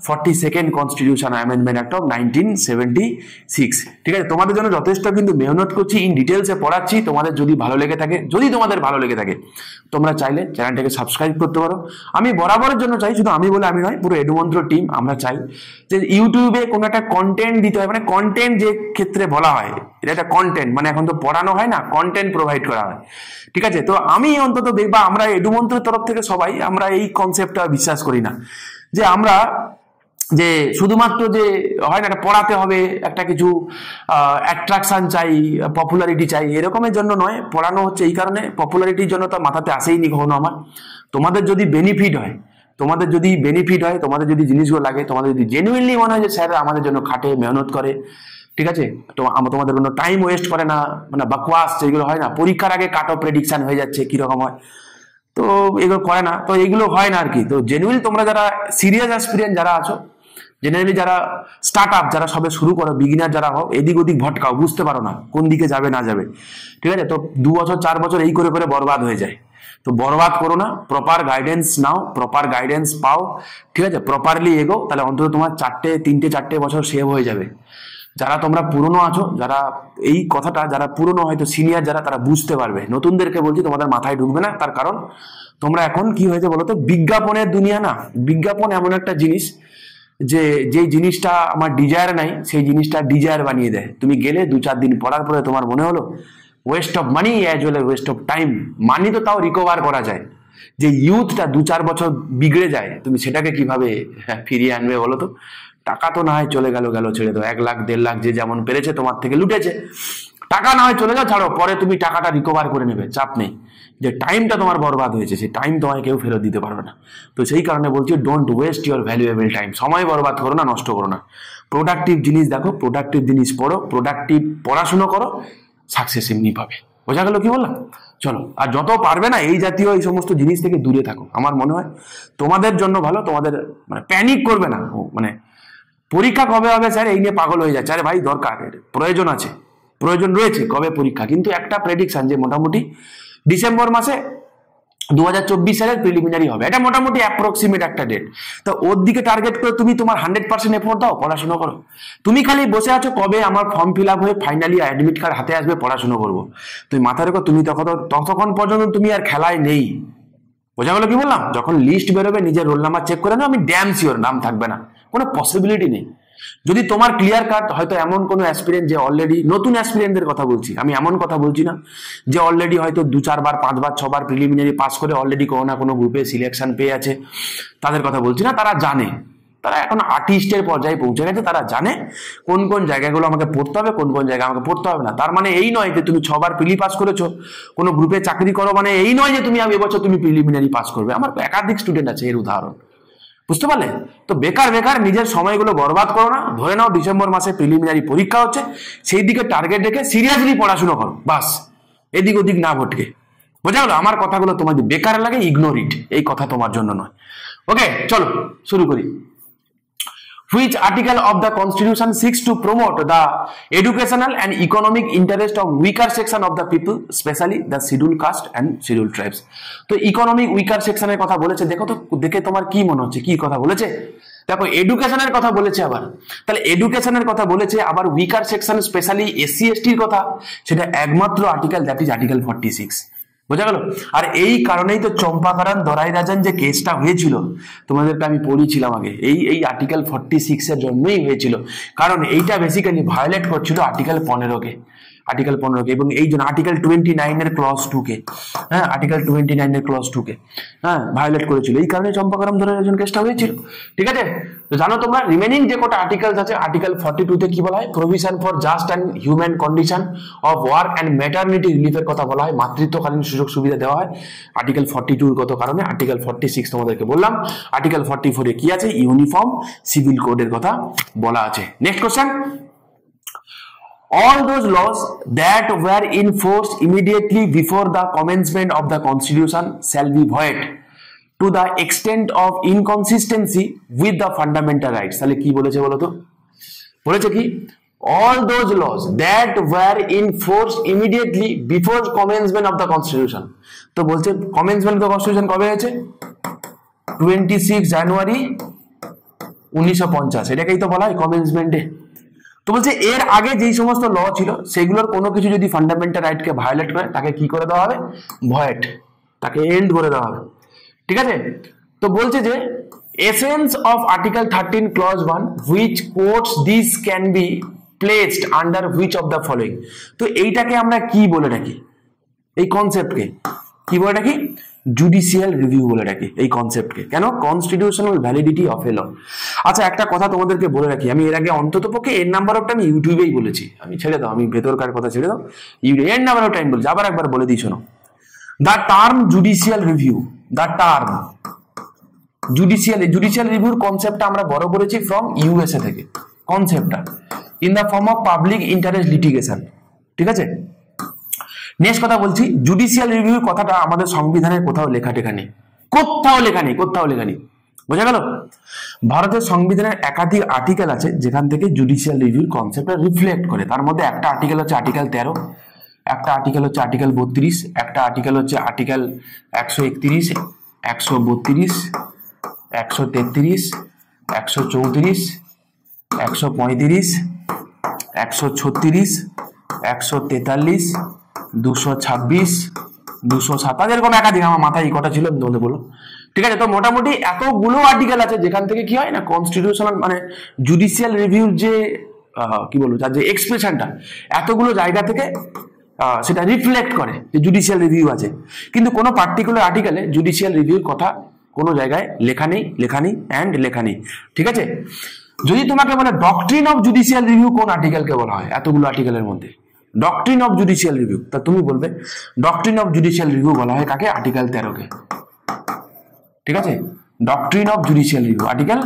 42nd constitution amendment act of 1976, ঠিক আছে? তোমাদের জন্য যথেষ্ট কিন্তু মেহনত করছি, ইন ডিটেলসে পড়াচ্ছি। তোমাদের যদি ভালো লেগে থাকে, তোমরা চাইলে চ্যানেলটাকে সাবস্ক্রাইব করতে পারো। আমি বরাবরের জন্য চাই, শুধু আমি বলে আমি নয়, পুরো এডুমন্ত্র টিম আমরা চাই যে ইউটিউবে কোনো একটা কন্টেন্ট দিতে হয়, মানে কন্টেন্ট যে ক্ষেত্রে বলা হয় এটা একটা কন্টেন্ট, মানে এখন তো পড়ানো হয় না, কন্টেন্ট প্রোভাইড করা হয়, ঠিক আছে? তো আমি অন্তত দেখবা আমরা এডুমন্ত্রের তরফ থেকে সবাই আমরা এই কনসেপ্টটা বিশ্বাস করি না যে আমরা যে শুধুমাত্র যে হয় না এটা পড়াতে হবে, একটা কিছু অ্যাট্রাকশন চাই, পপুলারিটি চাই, এরকমের জন্য নয়। পড়ানো হচ্ছে এই কারণে, পপুলারিটির জন্য তো মাথাতে আসেইনি কখনো আমার। তোমাদের যদি বেনিফিট হয়, তোমাদের যদি জিনিসগুলো লাগে, তোমাদের যদি জেনুইনলি মনে হয় যে স্যার আমাদের জন্য খাটে, মেহনত করে, ঠিক আছে, তো তোমাদের কোনো টাইম ওয়েস্ট করে না, মানে বাকওয়াস যেগুলো হয় না, পরীক্ষার আগে কাট অফ প্রেডিকশন হয়ে যাচ্ছে কিরকম হয়, তো এগুলো করে না, তো এগুলো হয় না আর কি। তো জেনুইন তোমরা যারা সিরিয়াস এক্সপিরিয়েন্স যারা আছো, জেনারেলি যারা স্টার্ট আপ, যারা সবে শুরু করো, বিগিনার যারা হও, এদিক ওদিক ভটকাও, বুঝতে পারো না কোন দিকে যাবে না যাবে, ঠিক আছে? তো 2 বছর 4 বছর এই করে বরবাদ হয়ে যায়। তো বরবাদ করো না, প্রপার গাইডেন্স নাও, প্রপার গাইডেন্স পাও, ঠিক আছে? প্রপারলি এগো, তাহলে অন্তত তোমার 3-4 বছর সেভ হয়ে যাবে। যারা তোমরা পুরনো আছো, যারা এই কথাটা যারা পুরনো হয়তো সিনিয়র যারা, তারা বুঝতে পারবে। নতুনদেরকে বলছি তোমাদের মাথায় ঢুকবে না, তার কারণ তোমরা এখন কি হয়েছে বলো তো, বিজ্ঞাপনের দুনিয়া না। বিজ্ঞাপন এমন একটা জিনিস যে যেই জিনিসটা আমার ডিজায়ার নাই সেই জিনিসটা ডিজায়ার বানিয়ে দেয়। তুমি গেলে 2-4 দিন পড়ার পরে তোমার মনে হলো waste of money as well as waste of time. Money তো তাও রিকভার করা যায়, যে ইউথটা 2-4 বছর বিগড়ে যায় তুমি সেটাকে কিভাবে ফিরিয়ে আনবে বলো তো? টাকা তো না হয় চলে গেল ছেড়ে দাও, 1 লাখ 1.5 লাখ যে যেমন পেরেছে তোমার থেকে লুটেছে, টাকা না হয় চলে যাও, ছাড়ো, পরে তুমি টাকাটা রিকভার করে নেবে, চাপ নেই। যে টাইমটা তোমার বরবাদ হয়েছে সেই টাইম তোমায় কেউ ফেরত দিতে পারবে না। তো সেই কারণে বলছি don't waste your valuable time. সময় বরবাদ করো না, নষ্ট করো না। প্রোডাক্টিভ জিনিস দেখো, প্রোডাক্টিভ জিনিস পড়ো, প্রোডাক্টিভ পড়াশুনো করো, সাকসেস এমনি পাবে। বোঝা গেল কি বললাম? চলো, আর যত পারবে না এই জাতীয় এই সমস্ত জিনিস থেকে দূরে থাকো। আমার মনে হয় তোমাদের জন্য ভালো। তোমাদের মানে প্যানিক করবে না, মানে পরীক্ষা কবে হবে স্যার এই নিয়ে পাগল হয়ে যাচ্ছে। আরে ভাই দরকার, প্রয়োজন আছে, প্রয়োজন রয়েছে, কবে পরীক্ষা, কিন্তু একটা প্রেডিকশন যে মোটামুটি ডিসেম্বর মাসে 2024 সালের প্রিলিমিনারি হবে, এটা মোটামুটি অ্যাপ্রক্সিমেট একটা ডেট। তো ওর দিকে টার্গেট করে তুমি তোমার 100% এফোর্ট দাও, পড়াশোনা করো। তুমি খালি বসে আছো কবে আমার ফর্ম ফিল আপ হয়ে ফাইনালি অ্যাডমিট কার্ড হাতে আসবে, পড়াশোনা করবো। তুমি মাথায় রেখো, তুমি ততক্ষণ পর্যন্ত তুমি আর খেলায় নেই। বোঝা গেল কি বললাম? যখন লিস্ট বেরোবে নিজের রোল নাম্বার চেক করে নাও, আমি ড্যাম শিওর নাম থাকবে না, কোনো পসিবিলিটি নেই। যদি তোমার ক্লিয়ার কাট হয়তো এমন কোনো অ্যাসপিরেন্ট যে অলরেডি, নতুন অ্যাসপিরেন্টদের কথা বলছি আমি, এমন কথা বলছি না যে অলরেডি হয়তো 2-4 বার 5 বার 6 বার প্রিলিমিনারি পাস করে অলরেডি কোনো না কোনো গ্রুপে সিলেকশন পেয়ে আছে, তাদের কথা বলছি না। তারা জানে, তারা এখন আর্টিস্টের পর্যায়ে পৌঁছে গেছে, তারা জানে কোন কোন জায়গাগুলো আমাকে পড়তে হবে, কোন কোন জায়গা আমাকে পড়তে হবে না। তার মানে এই নয় যে তুমি 6 বার প্রিলি পাস করেছো, কোনো গ্রুপে চাকরি করো, মানে এই নয় যে তুমি এবছর তুমি প্রিলিমিনারি পাস করবে। আমার একাধিক স্টুডেন্ট আছে এর উদাহরণ, বুঝতে পারলে? তো বেকার নিজের সময়গুলো বরবাদ করো না। ধরে নাও ডিসেম্বর মাসে প্রিলিমিনারি পরীক্ষা হচ্ছে, সেই দিকে টার্গেট রেখে সিরিয়াসলি পড়াশোনা করো, বাস, এদিক ওদিক না ভটকে। বোঝা গেল? আমার কথাগুলো তোমার যদি বেকার লাগে ইগনোর ইট, এই কথা তোমার জন্য নয়। ওকে, চলো শুরু করি। Which article of the Constitution seeks to promote the educational and economic interest of weaker section of the people, especially the scheduled caste and scheduled tribes? তো ইকোনমিক উইকার সেকশনের কথা বলেছে, দেখো তো, দেখে তোমার কি মনে হচ্ছে, কি কথা বলেছে? দেখো, এডুকেশনের কথা বলেছে, আবার তাহলে এডুকেশনের কথা বলেছে, আবার উইকার সেকশন স্পেশালি এসসি এসটির কথা, সেটা একমাত্র আর্টিকেল, দ্যাট ইজ আর্টিকেল 46। বোঝা গেল? আর এই কারণেই তো চম্পাকারান দরাই রাজান যে কেসটা হয়েছিল, তোমাদেরকে আমি পড়িয়েছিলাম আগে, এই আর্টিকেল 46 এর জন্যই হয়েছিল। কারণ এইটা বেসিক্যালি ভায়োলেট করছিল আর্টিকেল 15 কে, আর্টিকেল 15 কে, এবং এই জন্য আর্টিকেল 29 এর ক্লজ 2 কে, হ্যাঁ, আর্টিকেল 29 এর ক্লজ 2 কে, হ্যাঁ, ভায়োলেট করেছিল। এই কারণে চম্পাকারান দরাই রাজান কেসটা হয়েছিল। ঠিক আছে? তো জানো তোমরা রিমেনিং যে কটা আর্টিকেলস আছে, আর্টিকেল 42 তে কি বলা হয়? Provision for just and human condition of work and maternity রিলিফের কথা বলা হয়, মাতৃত্বকালীন সুযোগ সুবিধা দেওয়া হয় আর্টিকেল 42 গত কারণে। আর্টিকেল 46 তোমাদেরকে বললাম। আর্টিকেল 44 এ কি আছে? ইউনিফর্ম সিভিল কোডের কথা বলা আছে। Next question, all those laws that were in force immediately before the commencement of the constitution shall be void to the extent of inconsistency with the fundamental rights। তাহলে কি বলেছে বলো তো? বলেছে কি? all those laws that were in force immediately before commencement of the constitution। তো বলছে commencement of the constitution কবে হয়েছে? 26 জানুয়ারি 1950, এটাকেই তো বলা হয় কমেন্সমেন্টে। তো বলছে এর আগে যেই সমস্ত ল ছিল সেগুলোর কোনো কিছু যদি ফান্ডামেন্টাল রাইটকে ভায়োলেট করে তাকে কি করে দেওয়া হবে? ভয়েড, তাকে এন্ড করে দেওয়া হবে। ঠিক আছে? তো বলছে যে essence of article 13 clause 1 which quotes this can be placed under which of the following. তো এইটাকে আমরা কি বলে রাখি? এই কনসেপ্টকে কি বলে রাখি? জুডিশিয়াল রিভিউ বলে রাখি এই কনসেপ্টকে। কেন? কনস্টিটিউশনাল ভ্যালিডিটি অফ এ ল। আচ্ছা, একটা কথা তোমাদেরকে বলে রাখি, আমি এর আগে অন্ততপক্ষে এর নাম্বার অফ টাইম ইউটিউবেই বলেছি, আমি ছেড়ে দাও, আমি ভেতরকার কথা ছেড়ে দাও, এর নাম্বার অফ টাইম বলছি, আবার একবার বলে দিই শোনো। The term judicial review, the term judicial রিভিউর কনসেপ্টটা আমরা বড় করেছি ফ্রম ইউএসএ থেকে, কনসেপ্টটা in the form of public interest litigation. ঠিক আছে? নেক্সট কথা বলছি, জুডিশিয়াল রিভিউ কথাটা আমাদের সংবিধানের কোথাও লেখা টেখা নেই, কোথাও লেখা নেই। বোঝা গেল? ভারতের সংবিধানের একাধিক আর্টিকেল আছে যেখান থেকে জুডিশিয়াল রিভিউর কনসেপ্টটা রিফ্লেক্ট করে। তার মধ্যে একটা আর্টিকেল হচ্ছে আর্টিকেল 13, একটা আর্টিকেল হচ্ছে আর্টিকেল 32, একটা আর্টিকেল হচ্ছে আর্টিকেল 131, 132, 133, 134, 135, 136, 143, 226, 207, এরকম একাধিক, আমার মাথায় এই কটা ছিল তোমাদের বলো। ঠিক আছে, তো মোটামুটি এতগুলো আর্টিকেল আছে যেখান থেকে কি হয় না কনস্টিটিউশনাল মানে জুডিশিয়াল রিভিউর যে কি বলবো তার যে এক্সপ্রেশনটা এতগুলো জায়গা থেকে সেটা রিফ্লেক্ট করে যে জুডিশিয়াল রিভিউ আছে, কিন্তু কোনো পার্টিকুলার আর্টিকেলে জুডিশিয়াল রিভিউর কথা কোনো জায়গায় লেখা নেই অ্যান্ড লেখা নেই। ঠিক আছে, যদি তোমাকে বলে ডক্ট্রিন অফ জুডিশিয়াল রিভিউ কোন আর্টিকেলকে বলা হয় এতগুলো আর্টিকেলের মধ্যে, ডক্ট্রিন অফ জুডিশিয়াল রিভিউ, তা তুমি বলবে ডক্ট্রিন অফ জুডিশিয়াল রিভিউ বলা হয় কাকে? আর্টিকেল 13 কে। ঠিক আছে, doctrine of judicial review article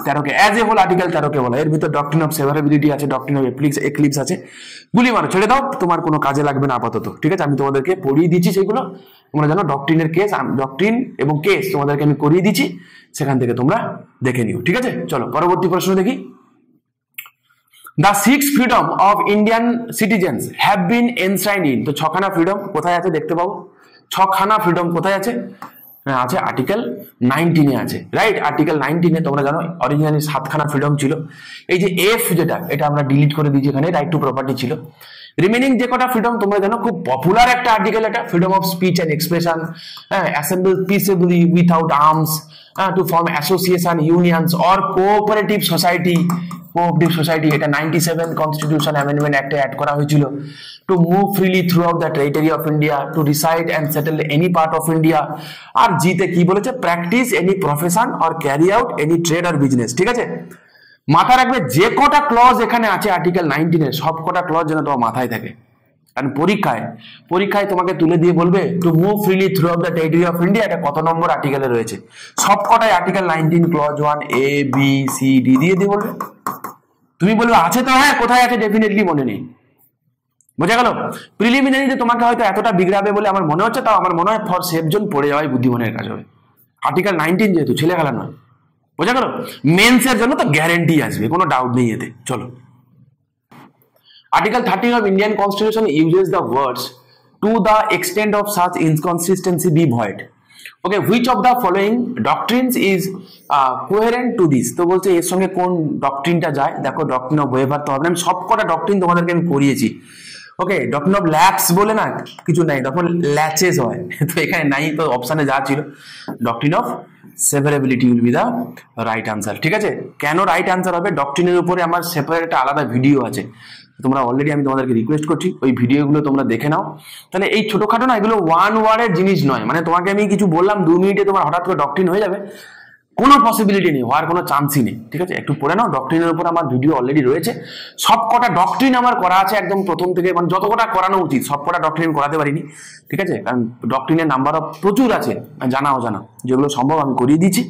13 কে, অ্যাজ এ হোল আর্টিকেল 13 কে বলা। এর ভিতর ডক্ট্রিন অফ সেভারেবিলিটি আছে, ডক্ট্রিন অফ এক্লিপস আছে, গুলি মারো ছেড়ে দাও, তোমার কোনো কাজে লাগবে না আপাতত। ঠিক আছে, আমি তোমাদেরকে পড়িয়ে দিচ্ছি সেগুলো, তোমরা জানো ডক্ট্রিনের কেস, ডক্ট্রিন এবং কেস তোমাদেরকে আমি করিয়ে দিচ্ছি, সেখান থেকে তোমরা দেখে নিও। ঠিক আছে, চলো পরবর্তী প্রশ্ন দেখি। The 6 freedom of Indian citizens have been enshrined in, তো 6খানা ফ্রিডম কোথায় আছে দেখতে পাবো? 6খানা ফ্রিডম কোথায় আছে? আছে আর্টিকেল 19 এ আছে, রাইট? আর্টিকেল 19 এ তোমরা জানো অরিজিনালি 7খানা ফ্রিডম ছিল, এই যে এফ যেটা এটা আমরা ডিলিট করে দিয়েছি, এখানে রাইট টু প্রপার্টি ছিল। রিমেনিং যে কটা ফ্রিডম তোমরা জানো খুব পপুলার একটা আর্টিকেল এটা, freedom of speech and expression, assemble peaceably without arms, to form association, unions or cooperative society, এটা 97 কনস্টিটিউশন অ্যামেন্ডমেন্ট অ্যাক্টে অ্যাড করা হয়েছিল। To move freely throughout the territory of India, to reside and settle any part of India. আর জিতে কি বলেছে? Practise any profession or carry out any trade or business. ঠিক আছে, মাথা রাখবে যে কটা ক্লজ এখানে আছে আর্টিকেল 19 এর সব কটা ক্লজ যেন তোমার মাথায় থাকে, কারণ পরীক্ষায় তোমাকে তুলে দিয়ে বলবে two move freely throughout the territory of India, এটা কত নম্বর আর্টিকেলে রয়েছে, সব কটাই article 19 clause 1 A B C D দিয়ে বলবে। তুমি বলবে আছে তো, হ্যাঁ কোথায় আছে ডেফিনেটলি মনে নেই, বোঝা গেল? প্রিলিমিনারিতে তোমাকে হয়তো এতটা বিগড়াবে বলে আমার মনে হচ্ছে, তাও আমার মনে হয় ফর সেফ জোন পড়ে যাওয়াই বুদ্ধিমানের কাজ হবে। আর্টিকেল 19 যেহেতু ছেলে খেলা নয়, বোঝা গেল? মেন্সের জন্য তো গ্যারেন্টি আসবে, কোনো ডাউট নেই এতে। চলো, Article 13 of Indian Constitution uses the words to the extent of such inconsistency be void. Okay, which of the following doctrines is coherent to this? তো বলছে এর সঙ্গে কোন ডক্ট্রিনটা যায়, দেখো ডক্ট্রিন অফ ওয়েভার তো হবে না, সবকটা ডক্ট্রিন তোমাদেরকে আমি করিয়েছি। ওকে, ডক্ট্রিন অফ ল্যাপস বলে না কিছু নাই, তখন ল্যাচেস হয়, তো এখানে নাই, তো অপশনে যা ছিল doctrine of severability will be the right answer. ঠিক আছে, কেন রাইট আনসার হবে? ডক্ট্রিনের উপরে আমার সেপারেট একটা আলাদা ভিডিও আছে, তোমরা অলরেডি আমি তোমাদেরকে রিকোয়েস্ট করছি ওই ভিডিওগুলো তোমরা দেখে নাও। তাহলে এই ছোটখাটো না, এগুলো ওয়ান ওয়ার্ডের জিনিস নয়, মানে তোমাকে আমি কিছু বললাম 2 মিনিটে তোমার হঠাৎ করে ডক্ট্রিন হয়ে যাবে, কোনো পসিবিলিটি নেই, হওয়ার কোনো চান্সই নেই। ঠিক আছে, একটু পড়ে নাও, ডক্ট্রিনের উপর আমার ভিডিও অলরেডি রয়েছে, সব কটা ডক্ট্রিন আমার করা আছে একদম প্রথম থেকে, মানে যত কটা করানো উচিত সব কটা ডক্ট্রিন করাতে পারিনি। ঠিক আছে, কারণ ডক্ট্রিনের নাম্বার অফ প্রচুর আছে, জানা অজানা, যেগুলো সম্ভব আমি করিয়ে দিয়েছি,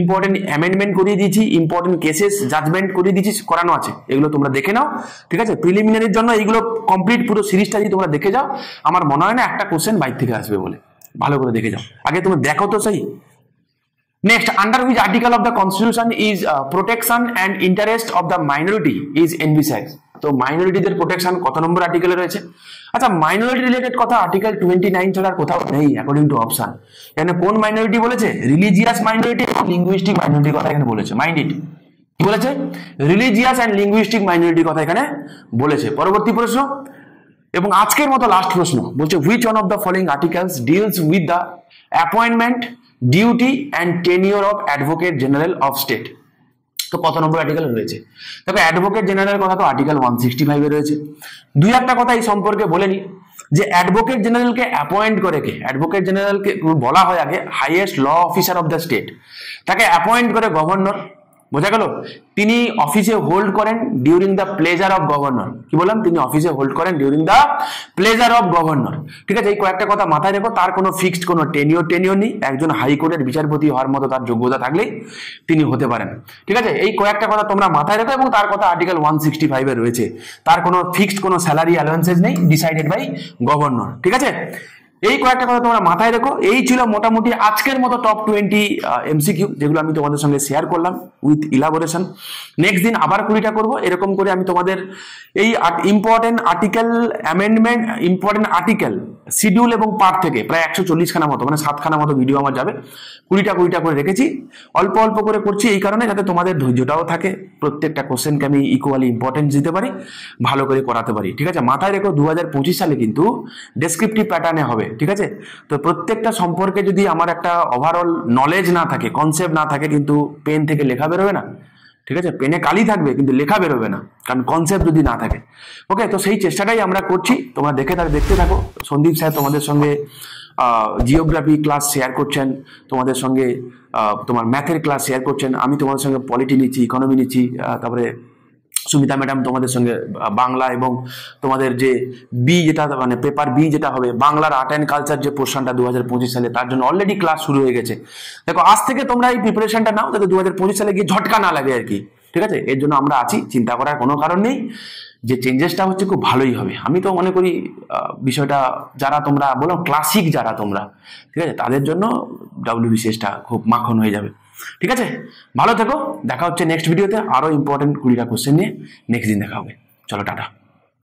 ইম্পর্টেন্ট অ্যামেন্ডমেন্ট করিয়ে দিয়েছি, ইম্পর্টেন্ট কেসেস জাজমেন্ট করিয়ে দিয়েছি, করানো আছে, এগুলো তোমরা দেখে নাও। ঠিক আছে, প্রিলিমিনারির জন্য এইগুলো কমপ্লিট পুরো সিরিজটা যদি তোমরা দেখে যাও, আমার মনে হয় না একটা কোশ্চেন বাইরে থেকে আসবে বলে, ভালো করে দেখে যাও, আগে তুমি দেখো তো সেই। Next, under which article of the Constitution is protection and interest of the minority is envisaged? তো মাইনরিটিদের প্রোটেকশন কত নম্বর আর্টিকেলে রয়েছে? আচ্ছা, মাইনরিটি রিলেটেড কথা আর্টিকেল 29 ছাড়া কোথাও নেই অ্যাকর্ডিং টু অপশন। এখানে কোন মাইনরিটি বলেছে? রিলিজিয়াস মাইনরিটি, লিঙ্গুইস্টিক মাইনরিটির কথা এখানে বলেছে। মাইনরিটি কি বলেছে? রিলিজিয়াস এন্ড লিঙ্গুইস্টিক মাইনরিটির কথা এখানে বলেছে। পরবর্তী প্রশ্ন এবং আজকের মতো লাস্ট প্রশ্ন বলছে, which one of the following articles deals with the appointment, duty and tenure of advocate general of state? তো কত নম্বর আর্টিকেল রয়েছে? তবে অ্যাডভোকেট জেনারেল কথা তো আর্টিকেল 165 এ রয়েছে। দুই একটা কথা এই সম্পর্কে বলে নি, যে অ্যাডভোকেট জেনারেলকে অ্যাপয়েন্ট করে কে? অ্যাডভোকেট জেনারেলকে বলা হয় আগে highest law officer of the state, তাকে অ্যাপয়েন্ট করে গভর্নর, বোঝা গেল? তিনি অফিসে হোল্ড করেন during the pleasure of governor. কি বললাম? তিনি অফিসে হোল্ড করেন during the pleasure of governor. ঠিক আছে, এই কয়েকটা কথা মাথায় রেখো। তার কোনো ফিক্সড কোনো টেনিওর নেই, একজন হাইকোর্টের বিচারপতি হওয়ার মতো তার যোগ্যতা থাকলেই তিনি হতে পারেন। ঠিক আছে, এই কয়েকটা কথা তোমরা মাথায় রেখো, এবং তার কথা আর্টিকেল 165 এ রয়েছে। তার কোনো ফিক্সড কোনো স্যালারি অ্যালাউন্সেস নেই, ডিসাইডেড বাই গভর্নর। ঠিক আছে, এই কয়েকটা কথা তোমরা মাথায় রেখো। এই ছিল মোটামুটি আজকের মতো টপ 20 এমসিকিউ, যেগুলো আমি তোমাদের সঙ্গে শেয়ার করলাম উইথ ইলাবোরেশন। নেক্সট দিন আবার 20টা করবো। এরকম করে আমি তোমাদের এই important article amendment, important article, schedule এবং পার্ট থেকে প্রায় 140 খানা মতো, মানে 7 খানা মতো ভিডিও আমার যাবে। 20টা করে রেখেছি, অল্প অল্প করে করছি এই কারণে যাতে তোমাদের ধৈর্যটাও থাকে, প্রত্যেকটা কোশ্চেনকে আমি ইকুয়ালি ইম্পর্টেন্স দিতে পারি, ভালো করে করাতে পারি। ঠিক আছে, মাথায় রেখো 2025 সালে কিন্তু ডেসক্রিপটিভ প্যাটার্নে হবে। ঠিক আছে, তো প্রত্যেকটা সম্পর্কে যদি আমার একটা ওভারঅল নলেজ না থাকে, কনসেপ্ট না থাকে, কিন্তু পেন থেকে লেখা বেরোবে না। ঠিক আছে, পেনে কালি থাকবে কিন্তু লেখা বেরোবে না, কারণ কনসেপ্ট যদি না থাকে। ওকে, তো সেই চেষ্টাটাই আমরা করছি, তোমরা দেখতে থাকো। সন্দীপ স্যার তোমাদের সঙ্গে জিওগ্রাফি ক্লাস শেয়ার করছেন, তোমাদের সঙ্গে তোমার ম্যাথের ক্লাস শেয়ার করছেন, আমি তোমাদের সঙ্গে পলিটি নিচ্ছি, ইকোনমি নিচ্ছি, তারপরে সুমিতা ম্যাডাম তোমাদের সঙ্গে বাংলা এবং তোমাদের যে বি যেটা, মানে পেপার বি যেটা হবে বাংলার আর্ট অ্যান্ড কালচার যে পোর্শনটা 2025 সালে, তার জন্য অলরেডি ক্লাস শুরু হয়ে গেছে। দেখো, আজ থেকে তোমরা এই প্রিপারেশনটা নাও যাতে 2025 সালে গিয়ে ঝটকা না লাগে আর কি। ঠিক আছে, এর জন্য আমরা আছি, চিন্তা করার কোনো কারণ নেই। যে চেঞ্জেসটা হচ্ছে খুব ভালোই হবে। আমি তো মনে করি বিষয়টা যারা তোমরা বলো ক্লাসিক যারা তোমরা, ঠিক আছে, তাদের জন্য WBCSটা খুব মাখন হয়ে যাবে। ঠিক আছে, ভালো থেকো, দেখা হচ্ছে নেক্সট ভিডিওতে আরো ইম্পর্টেন্ট 20টা কোশ্চেন নিয়ে। নেক্সট দিন দেখা হবে, চলো টাটা।